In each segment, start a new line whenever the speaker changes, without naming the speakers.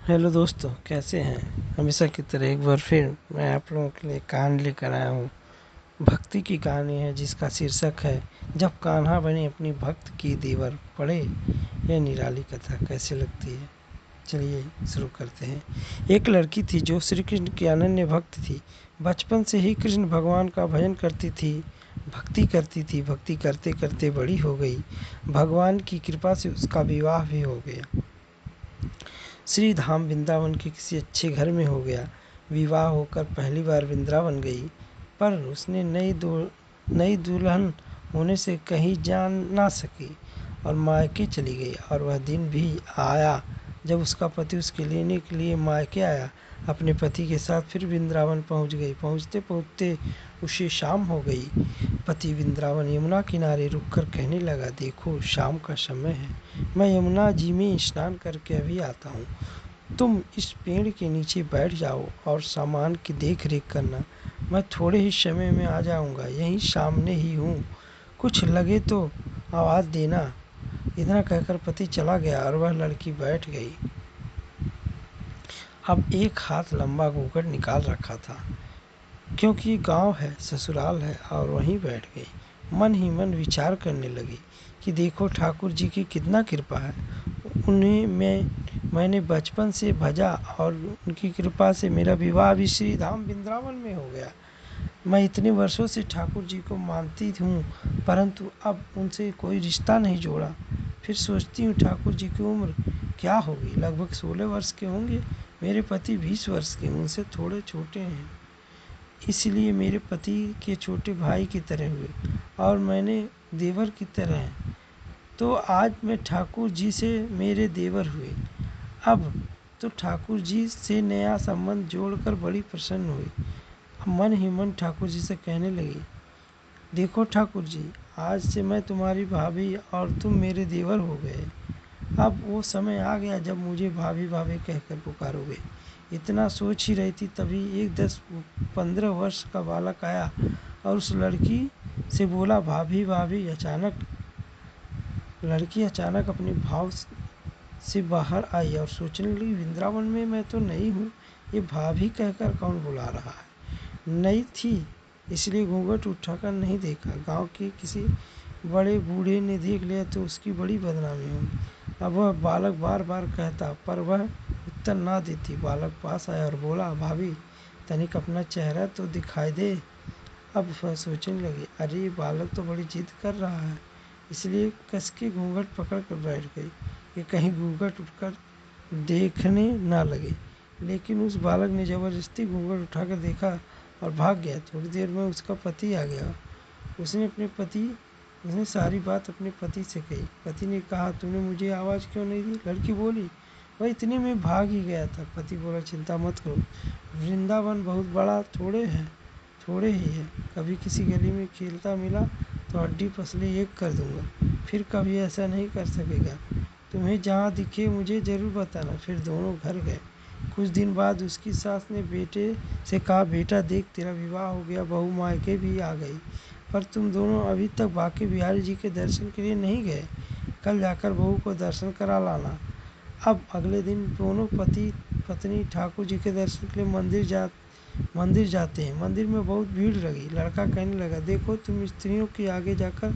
Hello दोस्तों, कैसे हैं। हमेशा की तरह एक बार फिर मैं आप लोगों के लिए कहानी लेकर आया हूँ। भक्ति की कहानी है जिसका शीर्षक है जब कान्हा बने अपनी भक्त की देवर पड़े। यह निराली कथा कैसे लगती है, चलिए शुरू करते हैं। एक लड़की थी जो श्री कृष्ण की अनन्य भक्त थी। बचपन से ही कृष्ण भगवान का भजन करती थी, भक्ति करती थी। भक्ति करते करते बड़ी हो गई। भगवान की कृपा से उसका विवाह भी हो गया। श्री धाम वृंदावन के किसी अच्छे घर में हो गया। विवाह होकर पहली बार वृंदावन गई, पर उसने नई दुल्हन होने से कहीं जा ना सकी और मायके चली गई। और वह दिन भी आया जब उसका पति उसके लेने के लिए मायके आया। अपने पति के साथ फिर वृंदावन पहुंच गई। पहुंचते पहुंचते उसे शाम हो गई। पति वृंदावन यमुना किनारे रुककर कहने लगा, देखो शाम का समय है, मैं यमुना जी में स्नान करके अभी आता हूँ। तुम इस पेड़ के नीचे बैठ जाओ और सामान की देख रेख करना। मैं थोड़े ही समय में आ जाऊंगा, यहीं सामने ही हूँ, कुछ लगे तो आवाज़ देना। इतना कहकर पति चला गया और वह लड़की बैठ गई। अब एक हाथ लंबा घूंघट निकाल रखा था, क्योंकि गांव है, ससुराल है, और वहीं बैठ गई। मन ही मन विचार करने लगी कि देखो ठाकुर जी की कितना कृपा है। उन्हें मैंने बचपन से भजा और उनकी कृपा से मेरा विवाह भी श्री धाम वृंदावन में हो गया। मैं इतने वर्षों से ठाकुर जी को मानती हूँ, परंतु अब उनसे कोई रिश्ता नहीं जोड़ा। फिर सोचती हूँ ठाकुर जी की उम्र क्या होगी, लगभग 16 वर्ष के होंगे। मेरे पति 20 वर्ष के, उनसे थोड़े छोटे हैं, इसलिए मेरे पति के छोटे भाई की तरह हुए और मैंने देवर की तरह हैं। तो आज मैं ठाकुर जी से मेरे देवर हुए। अब तो ठाकुर जी से नया संबंध जोड़कर बड़ी प्रसन्न हुई। अब मन ही मन ठाकुर जी से कहने लगी, देखो ठाकुर जी, आज से मैं तुम्हारी भाभी और तुम मेरे देवर हो गए। अब वो समय आ गया जब मुझे भाभी भाभी कहकर पुकारोगे। इतना सोच ही रही थी, तभी एक 10-15 वर्ष का बालक आया और उस लड़की से बोला, भाभी भाभी। लड़की अचानक अपने भाव से बाहर आई और सोचने लगी, वृंदावन में मैं तो नई हूँ, ये भाभी कहकर कौन बुला रहा है। नई थी इसलिए घूंघट उठाकर नहीं देखा। गांव के किसी बड़े बूढ़े ने देख लिया तो उसकी बड़ी बदनामी होगी। अब वह बालक बार बार कहता, पर वह उत्तर ना देती। बालक पास आया और बोला, भाभी तनिक अपना चेहरा तो दिखाई दे। अब वह सोचने लगी, अरे ये बालक तो बड़ी जिद कर रहा है, इसलिए कस के घूंघट पकड़ कर बैठ गई कि कहीं घूंघट उठकर देखने ना लगे। लेकिन उस बालक ने जबरदस्ती घूंघट उठाकर देखा और भाग गया। थोड़ी देर में उसका पति आ गया। उसने सारी बात अपने पति से कही। पति ने कहा, तूने मुझे आवाज़ क्यों नहीं दी। लड़की बोली, वह इतने में भाग ही गया था। पति बोला, चिंता मत करो, वृंदावन बहुत बड़ा थोड़े ही है। कभी किसी गली में खेलता मिला तो हड्डी पसली एक कर दूंगा, फिर कभी ऐसा नहीं कर सकेगा। तुम्हें जहाँ दिखे मुझे ज़रूर बताना। फिर दोनों घर गए। कुछ दिन बाद उसकी सास ने बेटे से कहा, बेटा देख तेरा विवाह हो गया, बहू मायके भी आ गई, पर तुम दोनों अभी तक बांके बिहारी जी के दर्शन के लिए नहीं गए। कल जाकर बहू को दर्शन करा लाना। अब अगले दिन दोनों पति पत्नी ठाकुर जी के दर्शन के लिए मंदिर जाते हैं। मंदिर में बहुत भीड़ लगी। लड़का कहने लगा, देखो तुम स्त्रियों के आगे जाकर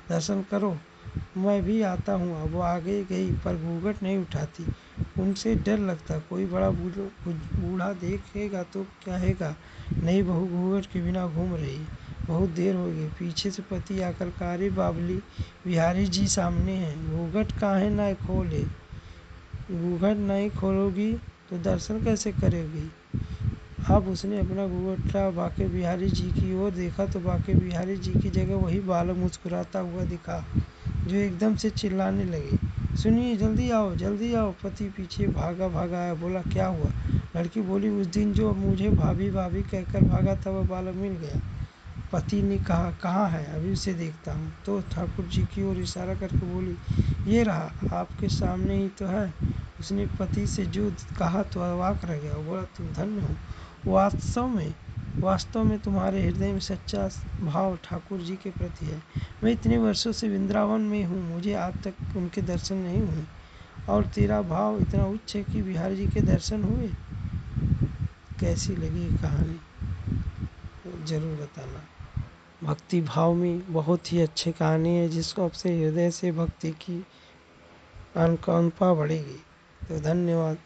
दर्शन करो, मैं भी आता हूँ। अब वो आगे गई पर घूंघट नहीं उठाती। उनसे डर लगता, कोई बड़ा बूढ़ा देखेगा तो कहेगा, नई बहू घूंघट के बिना घूम रही। बहुत देर हो गई। पीछे से पति आकर कहा, अरे बाबली, बिहारी जी सामने हैं, घूंघट काहे ना खोले। घूंघट नहीं खोलोगी तो दर्शन कैसे करेगी। अब उसने अपना घूंघट बांके बिहारी जी की ओर देखा तो बांके बिहारी जी की जगह वही बालक मुस्कुराता हुआ दिखा, जो एकदम से चिल्लाने लगे, सुनिए, जल्दी आओ। पति पीछे भागा आया, बोला, क्या हुआ। लड़की बोली, उस दिन जो मुझे भाभी भाभी कहकर भागा था वह बालक मिल गया। पति ने कहा, कहाँ है, अभी उसे देखता हूँ। तो ठाकुर जी की ओर इशारा करके बोली, ये रहा, आपके सामने ही तो है। उसने पति से जो कहा तो अवाक रह गया। बोला, तुम धन्य हो। वास्तव में तुम्हारे हृदय में सच्चा भाव ठाकुर जी के प्रति है। मैं इतने वर्षों से वृंदावन में हूँ, मुझे आज तक उनके दर्शन नहीं हुए और तेरा भाव इतना उच्च है कि बिहारी जी के दर्शन हुए। कैसी लगी ये कहानी ज़रूर बताना। भक्ति भाव में बहुत ही अच्छी कहानी है, जिसको आपसे हृदय से भक्ति की अनुकंपा बढ़ेगी। तो धन्यवाद।